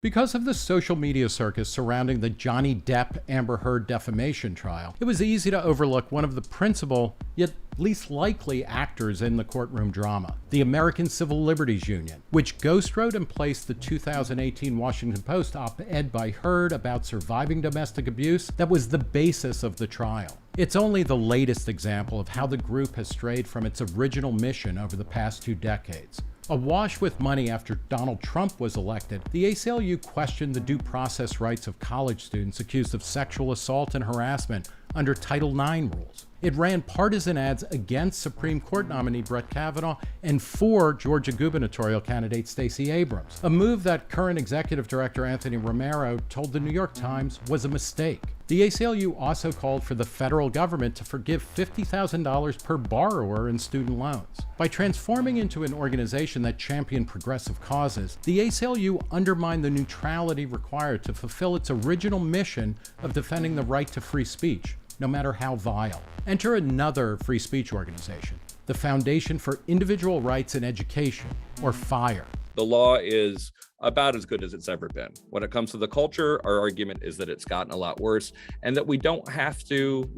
Because of the social media circus surrounding the Johnny Depp-Amber Heard defamation trial, it was easy to overlook one of the principal, yet least likely actors in the courtroom drama, the American Civil Liberties Union, which ghostwrote and placed the 2018 Washington Post op-ed by Heard about surviving domestic abuse that was the basis of the trial. It's only the latest example of how the group has strayed from its original mission over the past 2 decades. Awash with money after Donald Trump was elected, the ACLU questioned the due process rights of college students accused of sexual assault and harassment under Title IX rules. It ran partisan ads against Supreme Court nominee Brett Kavanaugh and for Georgia gubernatorial candidate Stacey Abrams, a move that current Executive Director Anthony Romero told the New York Times was a mistake. The ACLU also called for the federal government to forgive $50,000 per borrower in student loans. By transforming into an organization that championed progressive causes, the ACLU undermined the neutrality required to fulfill its original mission of defending the right to free speech, no matter how vile. Enter another free speech organization, the Foundation for Individual Rights in Education, or FIRE. The law is about as good as it's ever been. When it comes to the culture, our argument is that it's gotten a lot worse and that we don't have to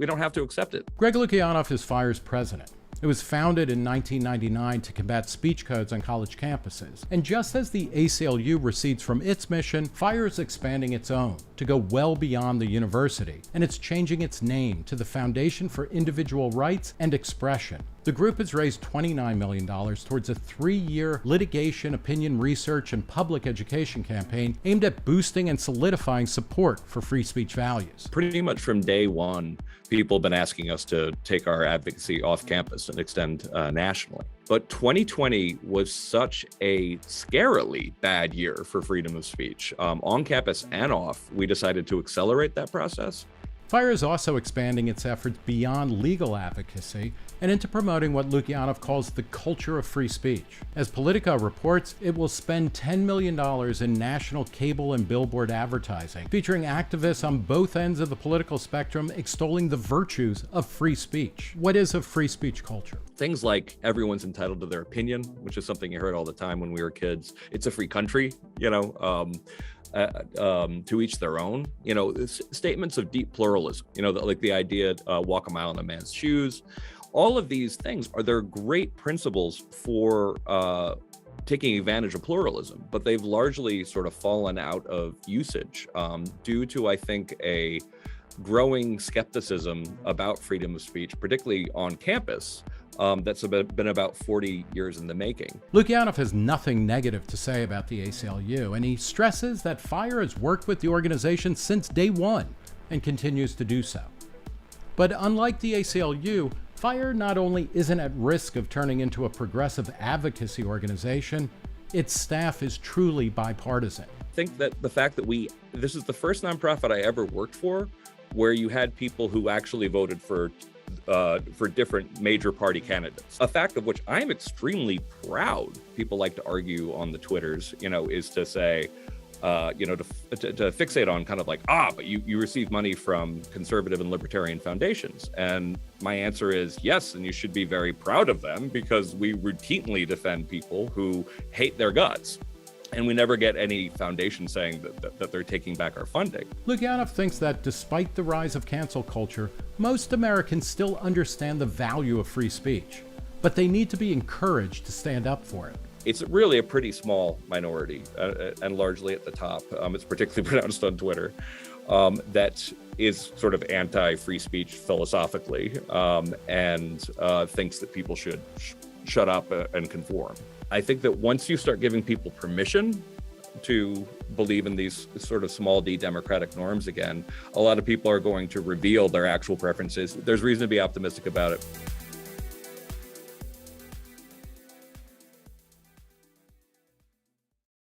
accept it. Greg Lukianoff is FIRE's president. It was founded in 1999 to combat speech codes on college campuses. And just as the ACLU recedes from its mission, FIRE is expanding its own to go well beyond the university, and it's changing its name to the Foundation for Individual Rights and Expression. The group has raised $29 million towards a 3-year litigation, opinion research, and public education campaign aimed at boosting and solidifying support for free speech values. Pretty much from day one, people have been asking us to take our advocacy off campus and extend nationally. But 2020 was such a scarily bad year for freedom of speech. On campus and off, we decided to accelerate that process. FIRE is also expanding its efforts beyond legal advocacy and into promoting what Lukianoff calls the culture of free speech. As Politico reports, it will spend $10 million in national cable and billboard advertising, featuring activists on both ends of the political spectrum extolling the virtues of free speech. What is a free speech culture? Things like everyone's entitled to their opinion, which is something you heard all the time when we were kids. It's a free country, to each their own, statements of deep pluralism, like the idea, walk a mile in a man's shoes. All of these things they're great principles for taking advantage of pluralism, but they've largely sort of fallen out of usage due to, I think, a growing skepticism about freedom of speech, particularly on campus. That's been about 40 years in the making. Lukianoff has nothing negative to say about the ACLU, and he stresses that FIRE has worked with the organization since day one and continues to do so. But unlike the ACLU, FIRE not only isn't at risk of turning into a progressive advocacy organization, its staff is truly bipartisan. I think that the fact that this is the first nonprofit I ever worked for where you had people who actually voted for different major party candidates. A fact of which I'm extremely proud. People like to argue on the Twitters, is to say, to fixate on kind of like, but you receive money from conservative and libertarian foundations. And my answer is yes, and you should be very proud of them because we routinely defend people who hate their guts. And we never get any foundation saying that they're taking back our funding. Lukianoff thinks that despite the rise of cancel culture, most Americans still understand the value of free speech, but they need to be encouraged to stand up for it. It's really a pretty small minority, and largely at the top. It's particularly pronounced on Twitter, that is sort of anti-free speech philosophically, and thinks that people should shut up and conform. I think that once you start giving people permission to believe in these sort of small d democratic norms again, a lot of people are going to reveal their actual preferences. There's reason to be optimistic about it.